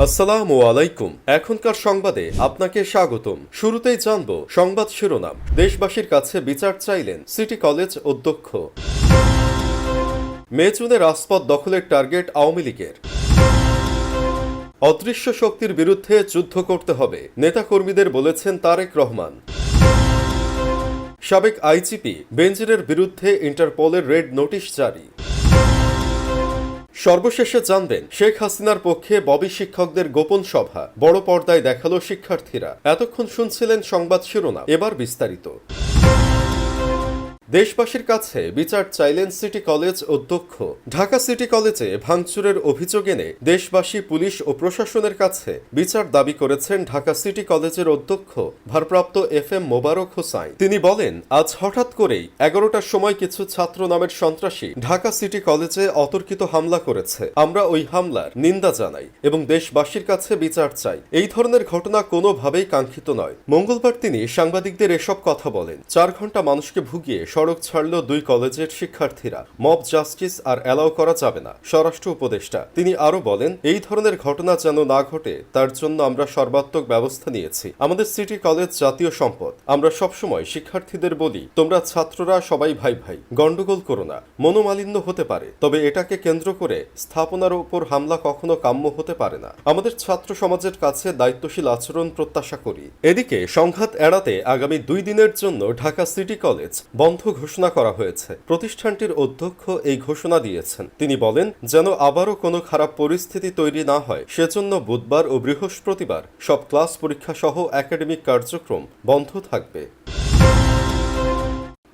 আসসালামু আলাইকুম। এখনকার সংবাদে আপনাকে স্বাগতম। শুরুতেই জানব সংবাদ শিরোনাম। দেশবাসীর কাছে বিচার চাইলেন সিটি কলেজ অধ্যক্ষ। মে জুনে রাজপথ দখলের টার্গেট আওয়ামী লীগের। অদৃশ্য শক্তির বিরুদ্ধে যুদ্ধ করতে হবে, নেতাকর্মীদের বলেছেন তারেক রহমান। সাবেক আইজিপি বেনজিরের বিরুদ্ধে ইন্টারপোলের রেড নোটিশ জারি। সর্বশেষে জানবেন শেখ হাসিনার পক্ষে ববি শিক্ষকদের গোপন সভা, বড় পর্দায় দেখালো শিক্ষার্থীরা। এতক্ষণ শুনছিলেন সংবাদ শিরোনাম, এবার বিস্তারিত। দেশবাসীর কাছে বিচার চাইলেন সিটি কলেজ অধ্যক্ষ। ঢাকা সিটি কলেজে ভাঙচুরের অভিযোগ এনে দেশবাসী, পুলিশ ও প্রশাসনের কাছে বিচার দাবি করেছেন ঢাকা সিটি কলেজের অধ্যক্ষ ভারপ্রাপ্ত FM মোবারক হোসাইন। তিনি বলেন, আজ হঠাৎ করেই 11টার সময় কিছু ছাত্র নামের সন্ত্রাসী ঢাকা সিটি কলেজে অতর্কিত হামলা করেছে। আমরা ওই হামলার নিন্দা জানাই এবং দেশবাসীর কাছে বিচার চাই। এই ধরনের ঘটনা কোনোভাবেই কাঙ্ক্ষিত নয়। মঙ্গলবার তিনি সাংবাদিকদের এসব কথা বলেন। 4 ঘন্টা মানুষকে ভুগিয়ে সড়ক ছাড়ল 2 কলেজের শিক্ষার্থীরা। মব জাস্টিস আর অ্যালাউ করা যাবে না, স্বরাষ্ট্র উপদেষ্টা। তিনি আরো বলেন, এই ধরনের ঘটনা যেন না ঘটে তার জন্য আমরা সর্বাত্মক ব্যবস্থা নিয়েছি। আমাদের সিটি কলেজ জাতীয় সম্পদ। আমরা সবসময় শিক্ষার্থীদের বলি, তোমরা ছাত্ররা সবাই ভাই ভাই, গন্ডগোল করো না। মনোমালিন্য হতে পারে, তবে এটাকে কেন্দ্র করে স্থাপনার উপর হামলা কখনো কাম্য হতে পারে না। আমাদের ছাত্র সমাজের কাছে দায়িত্বশীল আচরণ প্রত্যাশা করি। এদিকে সংঘাত এড়াতে আগামী 2 দিনের জন্য ঢাকা সিটি কলেজ বন্ধ ঘোষণা করা হয়েছে। প্রতিষ্ঠানটির অধ্যক্ষ এই ঘোষণা দিয়েছেন। তিনি বলেন, যেন আবারও কোনো খারাপ পরিস্থিতি তৈরি না হয় সেজন্য বুধবার ও বৃহস্পতিবার সব ক্লাস পরীক্ষা সহ একাডেমিক কার্যক্রম বন্ধ থাকবে।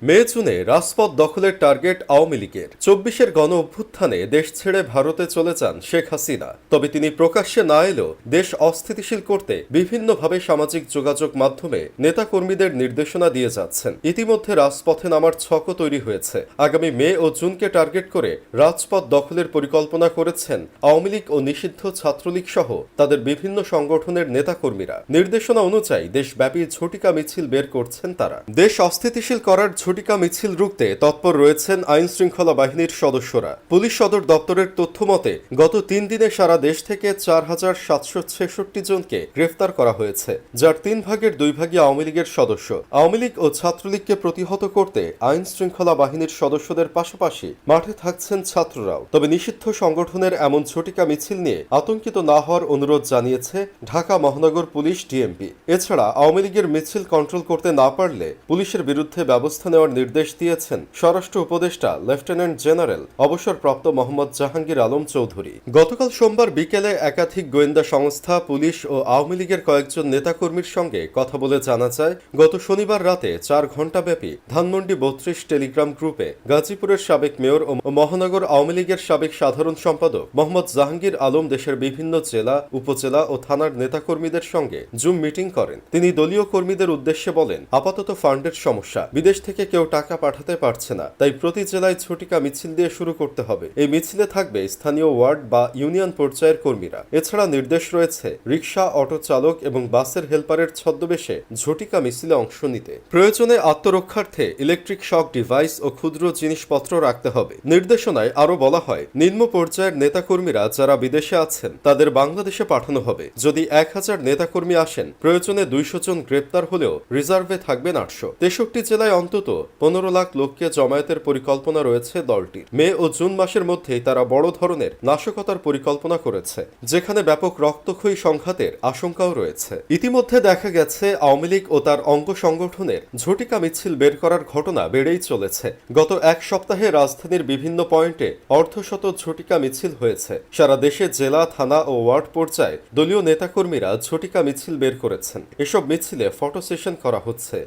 মে জুনে রাজপথ দখলের টার্গেট আওয়ামী লীগের। 24-এর গণ অভ্যুত্থানে দেশ ছেড়ে ভারতে চলে যান শেখ হাসিনা। তবে তিনি প্রকাশ্যে না এলেও দেশ অস্থিতিশীল করতে বিভিন্নভাবে সামাজিক যোগাযোগ মাধ্যমে নেতাকর্মীদের নির্দেশনা দিয়ে যাচ্ছেন। ইতিমধ্যে রাজপথে নামার ছকও তৈরি হয়েছে। আগামী মে ও জুনকে টার্গেট করে রাজপথ দখলের পরিকল্পনা করেছেন আওয়ামী লীগ ও নিষিদ্ধ ছাত্রলীগ সহ তাদের বিভিন্ন সংগঠনের নেতাকর্মীরা। নির্দেশনা অনুযায়ী দেশব্যাপী ঝটিকা মিছিল বের করছেন তারা। দেশ অস্থিতিশীল করার ঝটিকা মিছিল রুখতে তৎপর রয়েছেন আইন শৃঙ্খলা বাহিনীর সদস্যরা। পুলিশ সদর দপ্তরের তথ্য মতে গত 3 দিনে সারা দেশ থেকে 4766 জনকে গ্রেফতার করা হয়েছে, যার 3 ভাগের 2 ভাগই আওয়ামী লীগের সদস্য। আওয়ামী লীগ ও ছাত্রলীগকে প্রতিহত করতে আইন শৃঙ্খলা বাহিনীর সদস্যদের পাশাপাশি মাঠে থাকছেন ছাত্ররাও। তবে নিষিদ্ধ সংগঠনের এমন ঝটিকা মিছিল নিয়ে আতঙ্কিত না হওয়ার অনুরোধ জানিয়েছে ঢাকা মহানগর পুলিশ ডিএমপি। এছাড়া আওয়ামী লীগের মিছিল কন্ট্রোল করতে না পারলে পুলিশের বিরুদ্ধে ব্যবস্থা নেওয়ার নির্দেশ দিয়েছেন স্বরাষ্ট্র উপদেষ্টা লেফটেন্যান্ট জেনারেল অবসরপ্রাপ্ত মোহাম্মদ জাহাঙ্গীর আলম চৌধুরী। গতকাল সোমবার বিকেলে একাধিক গোয়েন্দা সংস্থা, পুলিশ ও আওয়ামী লীগের কয়েকজন নেতাকর্মীর সঙ্গে কথা বলে জানা যায়, গত শনিবার রাতে 4 ঘণ্টাব্যাপী ধানমন্ডি 32 টেলিগ্রাম গ্রুপে গাজীপুরের সাবেক মেয়র ও মহানগর আওয়ামী লীগের সাবেক সাধারণ সম্পাদক মোহাম্মদ জাহাঙ্গীর আলম দেশের বিভিন্ন জেলা, উপজেলা ও থানার নেতাকর্মীদের সঙ্গে জুম মিটিং করেন। তিনি দলীয় কর্মীদের উদ্দেশ্যে বলেন, আপাতত ফান্ডের সমস্যা, বিদেশ থেকে কেউ টাকা পাঠাতে পারছে না, তাই প্রতি জেলায় ঝটিকা মিছিল দিয়ে শুরু করতে হবে। এই মিছিলে থাকবে স্থানীয় ওয়ার্ড বা ইউনিয়ন পর্যায়ের কর্মীরা। এছাড়া নির্দেশ রয়েছে রিকশা, অটো চালক এবং বাসের হেলপারের ছদ্মবেশে ঝটিকা মিছিলে অংশ নিতে। প্রয়োজনে আত্মরক্ষার্থে ইলেকট্রিক শক ডিভাইস ও ক্ষুদ্র জিনিসপত্র রাখতে হবে। নির্দেশনায় আরো বলা হয়, নিম্ন পর্যায়ের নেতাকর্মীরা যারা বিদেশে আছেন তাদের বাংলাদেশে পাঠানো হবে। যদি 1000 নেতাকর্মী আসেন, প্রয়োজনে 200 জন গ্রেপ্তার হলেও রিজার্ভে থাকবেন 800। 63 জেলায় অন্তত 15 লাখ লোককে জমায়েতের পরিকল্পনা রয়েছে দলটির। মে ও জুন মাসের মধ্যেই তারা বড় ধরনের নাশকতার পরিকল্পনা করেছে, যেখানে ব্যাপক রক্তক্ষয়ী সংঘাতের আশঙ্কাও রয়েছে। ইতিমধ্যে দেখা গেছে আওয়ামী লীগ ও তার অঙ্গ সংগঠনের ঝটিকা মিছিল বের করার ঘটনা বেড়েই চলেছে। গত 1 সপ্তাহে রাজধানীর বিভিন্ন পয়েন্টে অর্ধশত ঝটিকা মিছিল হয়েছে। সারা দেশে জেলা, থানা ও ওয়ার্ড পর্যায়ে দলীয় নেতাকর্মীরা ঝটিকা মিছিল বের করেছেন। এসব মিছিলে ফটো সেশন করা হচ্ছে।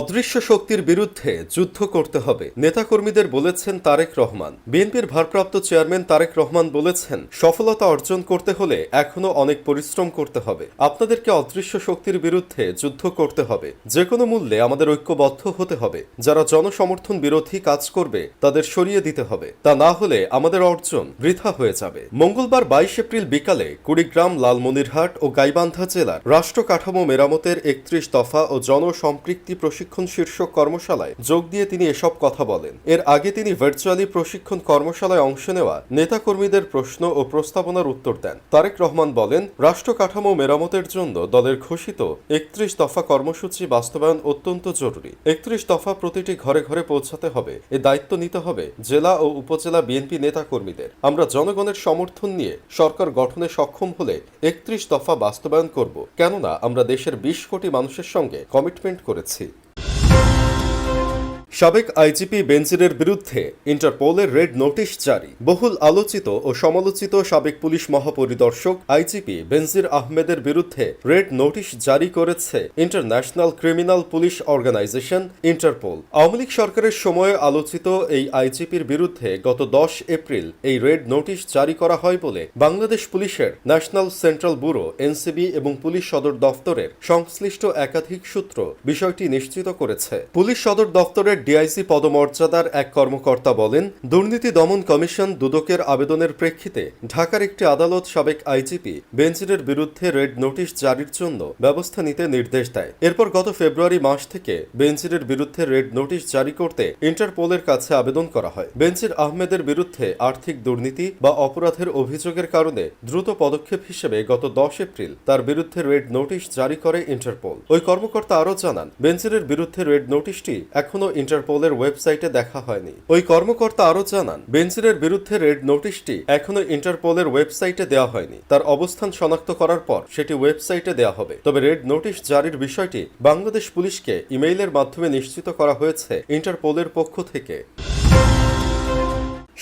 অদৃশ্য শক্তির বিরুদ্ধে যুদ্ধ করতে হবে, নেতাকর্মীদের বলেছেন তারেক রহমান। বিএনপির ভারপ্রাপ্ত চেয়ারম্যান তারেক রহমান বলেছেন, সফলতা অর্জন করতে হলে এখনো অনেক পরিশ্রম করতে হবে। আপনাদেরকে অদৃশ্য শক্তির বিরুদ্ধে যুদ্ধ করতে হবে। যে কোনো মূল্যে আমাদের ঐক্যবদ্ধ হতে হবে। যারা জনসমর্থন বিরোধী কাজ করবে তাদের সরিয়ে দিতে হবে। তা না হলে আমাদের অর্জন বৃথা হয়ে যাবে। মঙ্গলবার 22 এপ্রিল বিকালে কুড়িগ্রাম, লালমনিরহাট ও গাইবান্ধা জেলার রাষ্ট্র কাঠামো মেরামতের 31 দফা ও জনসম্পৃক্তি প্রশিক্ষণ শীর্ষক কর্মশালায় যোগ দিয়ে তিনি এসব কথা বলেন। এর আগে তিনি ভার্চুয়ালি প্রশিক্ষণ কর্মশালায় অংশ নেওয়া নেতাকর্মীদের প্রশ্ন ও প্রস্তাবনার উত্তর দেন। তারেক রহমান বলেন, রাষ্ট্র কাঠামো মেরামতের জন্য দলের ঘোষিত 31 দফা কর্মসূচি বাস্তবায়ন অত্যন্ত জরুরি। 31 দফা প্রতিটি ঘরে ঘরে পৌঁছাতে হবে। এ দায়িত্ব নিতে হবে জেলা ও উপজেলা বিএনপি নেতাকর্মীদের। আমরা জনগণের সমর্থন নিয়ে সরকার গঠনে সক্ষম হলে 31 দফা বাস্তবায়ন করব, কেননা আমরা দেশের 20 কোটি মানুষের সঙ্গে কমিটমেন্ট করেছি। সাবেক আইজিপি বেনজিরের বিরুদ্ধে ইন্টারপোলের রেড নোটিশ জারি। বহুল আলোচিত ও সমালোচিত সাবেক পুলিশ মহাপরিদর্শক আইজিপি বেনজির আহমেদের বিরুদ্ধে রেড নোটিশ জারি করেছে international criminal police organisation Interpol. Awami League সরকারের সময়ে আলোচিত এই আইজিপির বিরুদ্ধে গত 10 এপ্রিল এই রেড নোটিশ জারি করা হয় বলে বাংলাদেশ পুলিশের ন্যাশনাল সেন্ট্রাল ব্যুরো এনসিবি এবং পুলিশ সদর দফতরের সংশ্লিষ্ট একাধিক সূত্র বিষয়টি নিশ্চিত করেছে। পুলিশ সদর দফতরের ডিআইজি পদমর্যাদার এক কর্মকর্তা বলেন, দুর্নীতি দমন কমিশন দুদকের আবেদনের প্রেক্ষিতে ঢাকার একটি আদালত সাবেক আইজিপি বেনজিরের বিরুদ্ধে রেড নোটিশ জারির জন্য ব্যবস্থা নিতে নির্দেশ দেয়। এরপর গত ফেব্রুয়ারি মাস থেকে বেনজিরের বিরুদ্ধে রেড নোটিশ জারি করতে ইন্টারপোলের কাছে আবেদন করা হয়। বেনজির আহমেদের বিরুদ্ধে আর্থিক দুর্নীতি বা অপরাধের অভিযোগের কারণে দ্রুত পদক্ষেপ হিসেবে গত 10 এপ্রিল তার বিরুদ্ধে রেড নোটিশ জারি করে ইন্টারপোল। ওই কর্মকর্তা আরও জানান, বেনজিরের বিরুদ্ধে রেড নোটিশটি এখনো ইন্টারপোলের ওয়েবসাইটে দেখা হয়নি। ওই কর্মকর্তা আরও জানান, বেনজিরের বিরুদ্ধে রেড নোটিশটি এখনো ইন্টারপোলের ওয়েবসাইটে দেওয়া হয়নি। তার অবস্থান শনাক্ত করার পর সেটি ওয়েবসাইটে দেওয়া হবে। তবে রেড নোটিশ জারির বিষয়টি বাংলাদেশ পুলিশকে ইমেইলের মাধ্যমে নিশ্চিত করা হয়েছে ইন্টারপোলের পক্ষ থেকে।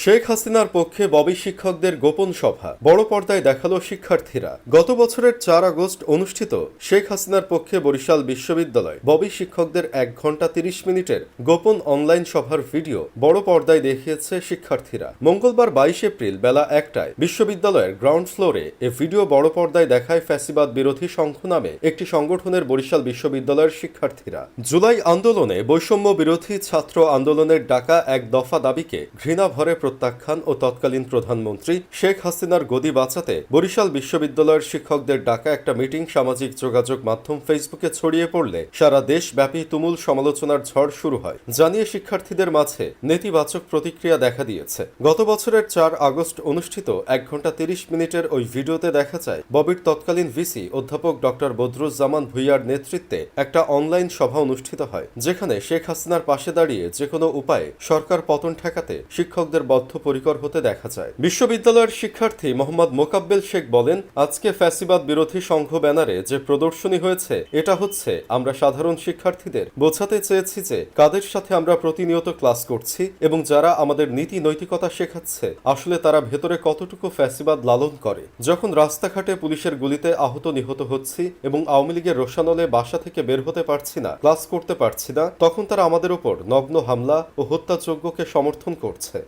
শেখ হাসিনার পক্ষে ববি শিক্ষকদের গোপন সভা বড় পর্দায় দেখালো শিক্ষার্থীরা। গত বছরের 4 আগস্ট অনুষ্ঠিত শেখ হাসিনার পক্ষে বরিশাল বিশ্ববিদ্যালয় ববি শিক্ষকদের 1 ঘন্টা 30 মিনিটের গোপন অনলাইন সভার ভিডিও বড় পর্দায় দেখিয়েছে শিক্ষার্থীরা। মঙ্গলবার 22 এপ্রিল বেলা 1টায় বিশ্ববিদ্যালয়ের গ্রাউন্ড ফ্লোরে এ ভিডিও বড় পর্দায় দেখায় ফ্যাসিবাদ বিরোধী সংঘ নামে একটি সংগঠনের বরিশাল বিশ্ববিদ্যালয়ের শিক্ষার্থীরা। জুলাই আন্দোলনে বৈষম্য বিরোধী ছাত্র আন্দোলনের ডাকা 1 দফা দাবিকে ঘৃণা ভরে প্রত্যাখ্যান ও তৎকালীন প্রধানমন্ত্রী শেখ হাসিনার গদি বাঁচাতে বরিশাল বিশ্ববিদ্যালয়ের শিক্ষকদের ডাকা একটা মিটিং সামাজিক যোগাযোগ মাধ্যম ফেসবুকে ছড়িয়ে পড়লে সারা দেশব্যাপী তুমুল সমালোচনার ঝড় শুরু হয়, জানিয়ে শিক্ষার্থীদের মাঝে নেতিবাচক প্রতিক্রিয়া দেখা দিয়েছে। গত বছরের 4 আগস্ট অনুষ্ঠিত 1 ঘন্টা 30 মিনিটের ওই ভিডিওতে দেখা যায় ববির তৎকালীন ভিসি অধ্যাপক ডক্টর বদরুজ্জামান ভুইয়ার নেতৃত্বে একটা অনলাইন সভা অনুষ্ঠিত হয়, যেখানে শেখ হাসিনার পাশে দাঁড়িয়ে যে কোনো উপায়ে সরকার পতন ঠেকাতে শিক্ষকদের বদ্ধপরিকর হতে দেখা যায়। বিশ্ববিদ্যালয়ের শিক্ষার্থী মোহাম্মদ মোকাব্বেল শেখ বলেন, আজকে ফ্যাসিবাদ বিরোধী সংঘ ব্যানারে যে প্রদর্শনী হয়েছে এটা হচ্ছে আমরা সাধারণ শিক্ষার্থীদের বোঝাতে চেয়েছি যে কাদের সাথে আমরা প্রতিনিয়ত ক্লাস করছি এবং যারা আমাদের নীতি নৈতিকতা শেখাচ্ছে আসলে তারা ভেতরে কতটুকু ফ্যাসিবাদ লালন করে। যখন রাস্তাঘাটে পুলিশের গুলিতে আহত নিহত হচ্ছি এবং আওয়ামী লীগের রোষানলে বাসা থেকে বের হতে পারছি না, ক্লাস করতে পারছি না, তখন তারা আমাদের ওপর নগ্ন হামলা ও হত্যাযজ্ঞকে সমর্থন করছে।